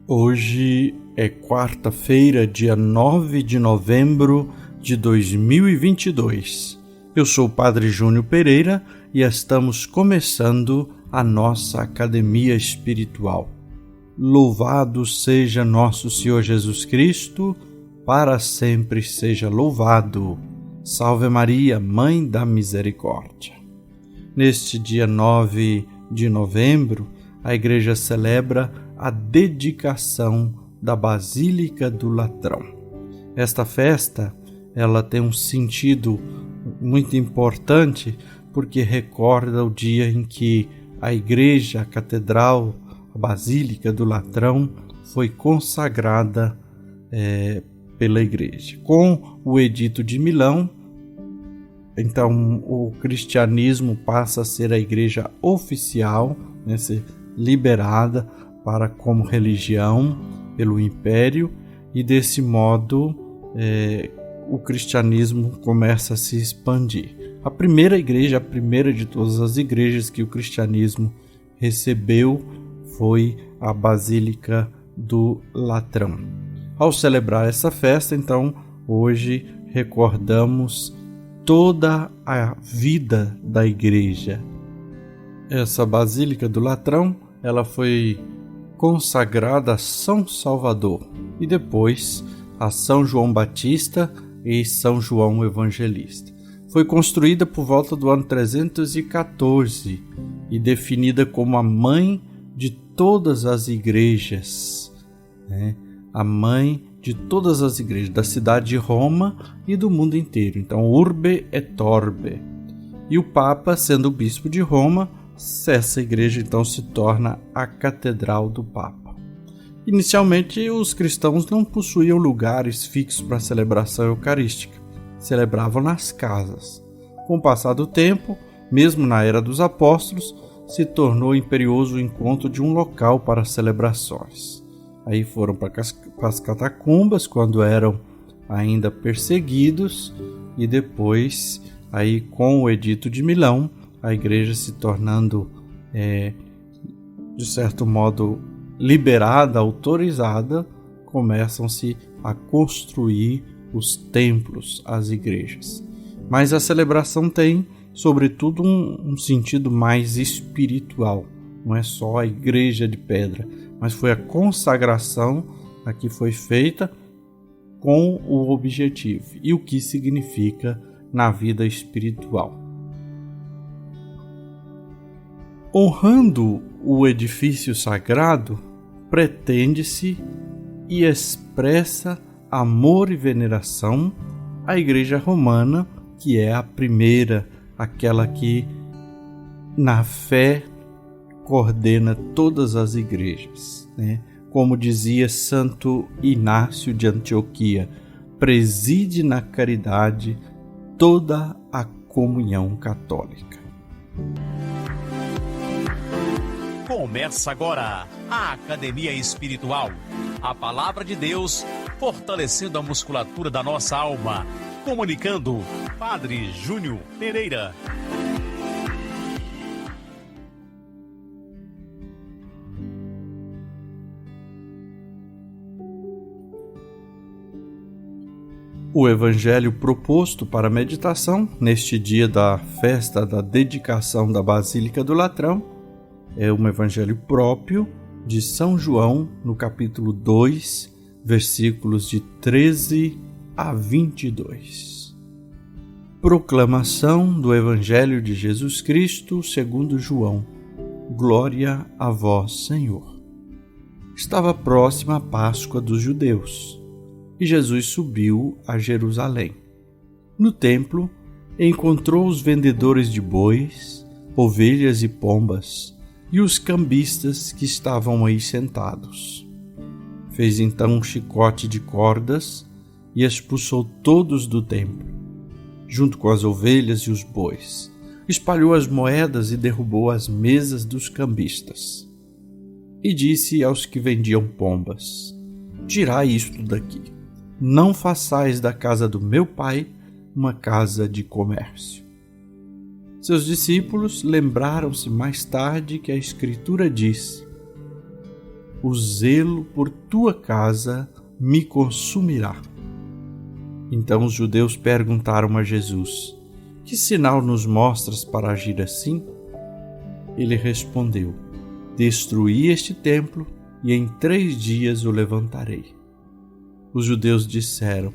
Hoje é quarta-feira, dia 9 de novembro de 2022. Eu sou o Padre Júnior Pereira e estamos começando a nossa Academia Espiritual. Louvado seja nosso Senhor Jesus Cristo, para sempre seja louvado. Salve Maria, Mãe da Misericórdia. Neste dia 9 de novembro, a Igreja celebra a dedicação da Basílica do Latrão. Esta festa, ela tem um sentido muito importante porque recorda o dia em que a igreja, a catedral, a Basílica do Latrão foi consagrada pela igreja. Com o Edito de Milão, então o cristianismo passa a ser a igreja oficial, ser liberada como religião pelo Império, e desse modo o cristianismo começa a se expandir. A primeira igreja, a primeira de todas as igrejas que o cristianismo recebeu foi a Basílica do Latrão. Ao celebrar essa festa, então, hoje recordamos toda a vida da igreja. Essa Basílica do Latrão, ela foi consagrada a São Salvador e depois a São João Batista e São João Evangelista. Foi construída por volta do ano 314 e definida como a mãe de todas as igrejas, a mãe de todas as igrejas da cidade de Roma e do mundo inteiro. Então, Urbe et Orbe. E o Papa, sendo o bispo de Roma, essa igreja então se torna a Catedral do Papa. Inicialmente, os cristãos não possuíam lugares fixos para a celebração eucarística, celebravam nas casas. Com o passar do tempo, mesmo na era dos apóstolos, se tornou imperioso o encontro de um local para celebrações. Aí foram para as catacumbas, quando eram ainda perseguidos, e depois, aí com o Edito de Milão, a igreja se tornando, de certo modo, liberada, autorizada, começam-se a construir os templos, as igrejas. Mas a celebração tem, sobretudo, um sentido mais espiritual. Não é só a igreja de pedra, mas foi a consagração a que foi feita com o objetivo e o que significa na vida espiritual. Honrando o edifício sagrado, pretende-se e expressa amor e veneração à Igreja Romana, que é a primeira, aquela que na fé coordena todas as igrejas, Como dizia Santo Inácio de Antioquia, preside na caridade toda a comunhão católica. Começa agora a Academia Espiritual, a Palavra de Deus fortalecendo a musculatura da nossa alma, comunicando Padre Júnior Pereira. O evangelho proposto para meditação neste dia da festa da dedicação da Basílica do Latrão é um evangelho próprio de São João, no capítulo 2, versículos de 13 a 22. Proclamação do Evangelho de Jesus Cristo segundo João. Glória a vós, Senhor. Estava próxima a Páscoa dos judeus, e Jesus subiu a Jerusalém. No templo, encontrou os vendedores de bois, ovelhas e pombas, e os cambistas que estavam aí sentados. Fez então um chicote de cordas e expulsou todos do templo, junto com as ovelhas e os bois. Espalhou as moedas e derrubou as mesas dos cambistas. E disse aos que vendiam pombas: tirai isto daqui. Não façais da casa do meu pai uma casa de comércio. Seus discípulos lembraram-se mais tarde que a Escritura diz: o zelo por tua casa me consumirá. Então os judeus perguntaram a Jesus: que sinal nos mostras para agir assim? Ele respondeu: destruí este templo e em 3 dias o levantarei. Os judeus disseram: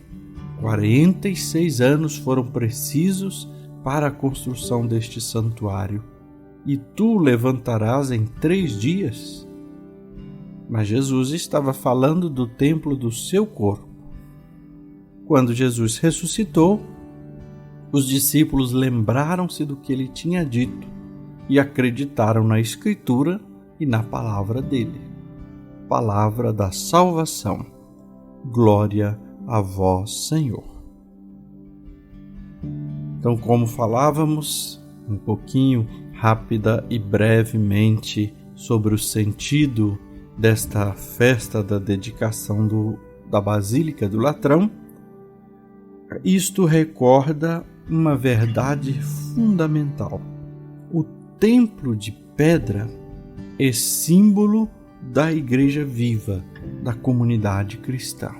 46 anos foram precisos para a construção deste santuário, e tu o levantarás em 3 dias? Mas Jesus estava falando do templo do seu corpo. Quando Jesus ressuscitou, os discípulos lembraram-se do que ele tinha dito e acreditaram na Escritura e na palavra dele. Palavra da salvação. Glória a vós, Senhor. Então, como falávamos, um pouquinho rápida e brevemente sobre o sentido desta festa da dedicação da Basílica do Latrão, isto recorda uma verdade fundamental. O templo de pedra é símbolo da igreja viva, da comunidade cristã.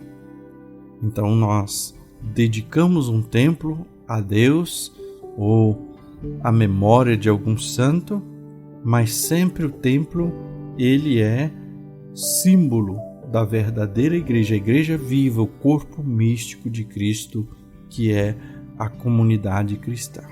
Então nós dedicamos um templo a Deus ou à memória de algum santo, mas sempre o templo ele é símbolo da verdadeira igreja, a igreja viva, o corpo místico de Cristo, que é a comunidade cristã.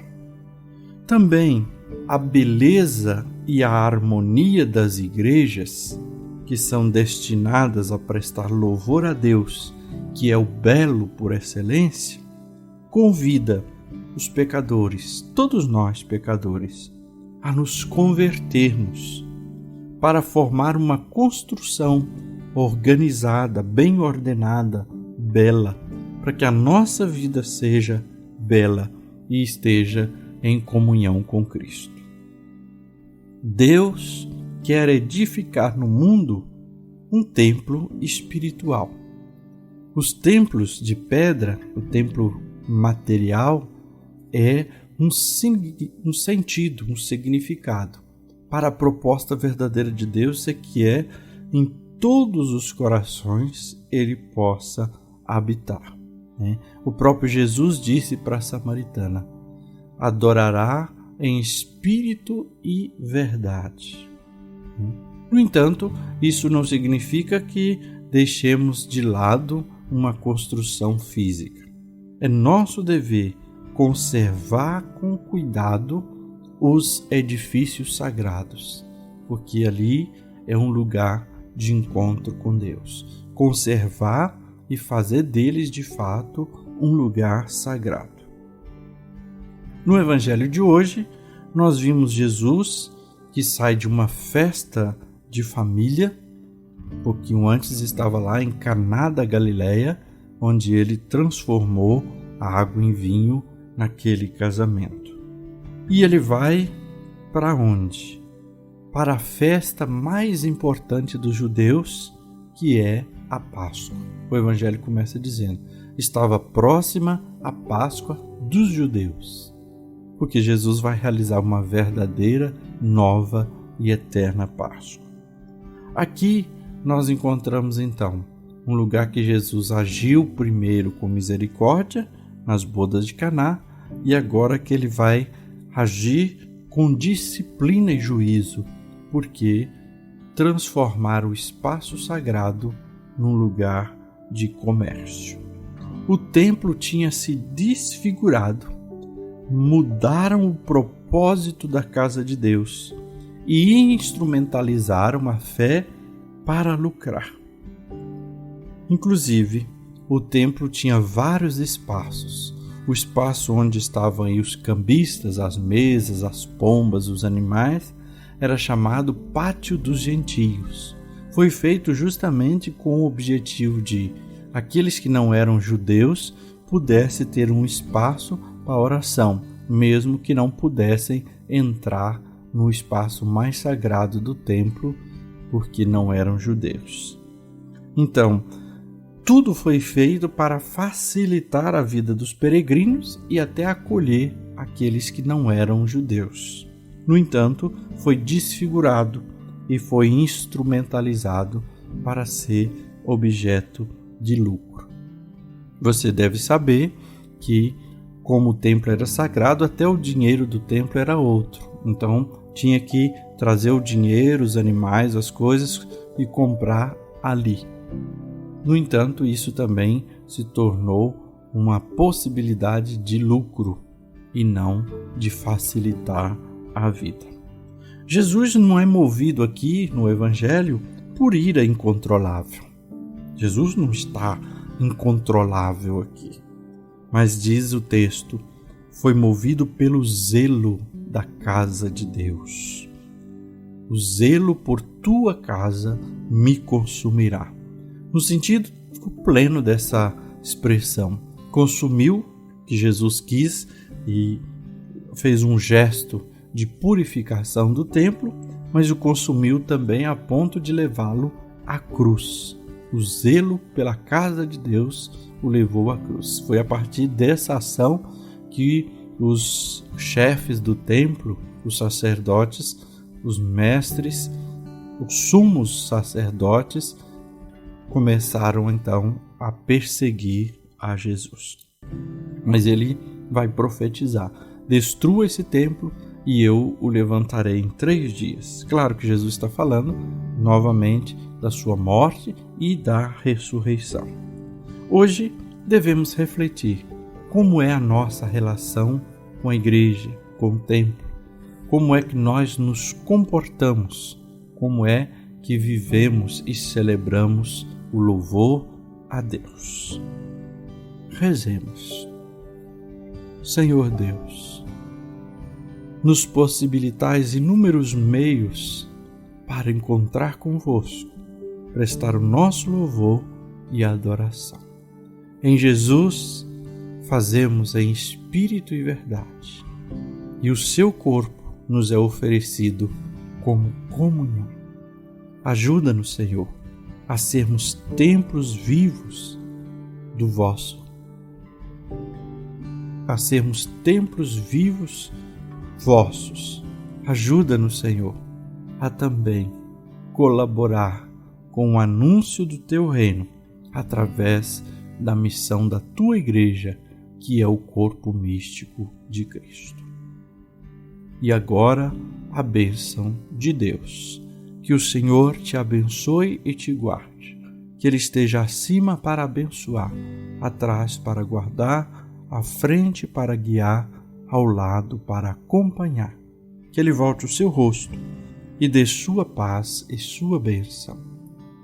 Também a beleza e a harmonia das igrejas, que são destinadas a prestar louvor a Deus, que é o belo por excelência, convida os pecadores, todos nós pecadores, a nos convertermos para formar uma construção organizada, bem ordenada, bela, para que a nossa vida seja bela e esteja em comunhão com Cristo. Deus quer edificar no mundo um templo espiritual. Os templos de pedra, o templo material, é um sentido, um significado para a proposta verdadeira de Deus, é que em todos os corações ele possa habitar. O próprio Jesus disse para a samaritana: adorará em espírito e verdade. No entanto, isso não significa que deixemos de lado uma construção física. É nosso dever conservar com cuidado os edifícios sagrados, porque ali é um lugar de encontro com Deus. Conservar e fazer deles, de fato, um lugar sagrado. No Evangelho de hoje, nós vimos Jesus que sai de uma festa de família. Um pouquinho antes estava lá em Caná da Galileia, onde ele transformou a água em vinho naquele casamento. E ele vai para onde? Para a festa mais importante dos judeus, que é a Páscoa. O Evangelho começa dizendo: estava próxima a Páscoa dos judeus, porque Jesus vai realizar uma verdadeira, nova e eterna Páscoa. Aqui nós encontramos então um lugar que Jesus agiu primeiro com misericórdia nas bodas de Caná, e agora que ele vai agir com disciplina e juízo, porque transformar o espaço sagrado num lugar de comércio. O templo tinha se desfigurado, mudaram o propósito da casa de Deus e instrumentalizaram a fé para lucrar. Inclusive, o templo tinha vários espaços. O espaço onde estavam aí os cambistas, as mesas, as pombas, os animais, era chamado Pátio dos Gentios. Foi feito justamente com o objetivo de aqueles que não eram judeus pudessem ter um espaço para oração, mesmo que não pudessem entrar no espaço mais sagrado do templo, porque não eram judeus. Então, tudo foi feito para facilitar a vida dos peregrinos e até acolher aqueles que não eram judeus. No entanto, foi desfigurado e foi instrumentalizado para ser objeto de lucro. Você deve saber que, como o templo era sagrado, até o dinheiro do templo era outro. Então, tinha que trazer o dinheiro, os animais, as coisas e comprar ali. No entanto, isso também se tornou uma possibilidade de lucro e não de facilitar a vida. Jesus não é movido aqui no Evangelho por ira incontrolável. Jesus não está incontrolável aqui. Mas diz o texto, foi movido pelo zelo da casa de Deus. O zelo por tua casa me consumirá. No sentido pleno dessa expressão, consumiu, que Jesus quis e fez um gesto de purificação do templo, mas o consumiu também a ponto de levá-lo à cruz. O zelo pela casa de Deus o levou à cruz. Foi a partir dessa ação que os chefes do templo, os sacerdotes, os mestres, os sumos sacerdotes, começaram então a perseguir a Jesus. Mas ele vai profetizar: destrua esse templo e eu o levantarei em 3 dias. Claro que Jesus está falando novamente da sua morte e da ressurreição. Hoje devemos refletir como é a nossa relação com a igreja, com o templo, como é que nós nos comportamos, como é que vivemos e celebramos o louvor a Deus. Rezemos. Senhor Deus, nos possibilitais inúmeros meios para encontrar convosco, prestar o nosso louvor e adoração. Em Jesus, fazemos em espírito e verdade, e o seu corpo nos é oferecido como comunhão. Ajuda-nos, Senhor, a sermos templos vivos do vosso, a sermos templos vivos vossos. Ajuda-nos, Senhor, a também colaborar com o anúncio do teu reino através da missão da tua igreja, que é o corpo místico de Cristo. E agora, a bênção de Deus. Que o Senhor te abençoe e te guarde. Que Ele esteja acima para abençoar, atrás para guardar, à frente para guiar, ao lado para acompanhar. Que Ele volte o seu rosto e dê sua paz e sua bênção.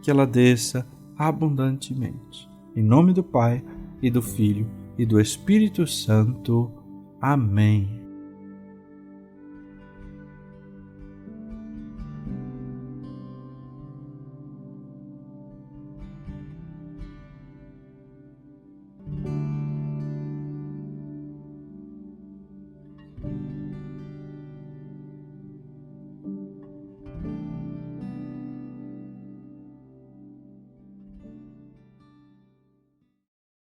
Que ela desça abundantemente. Em nome do Pai, e do Filho, e do Espírito Santo. Amém.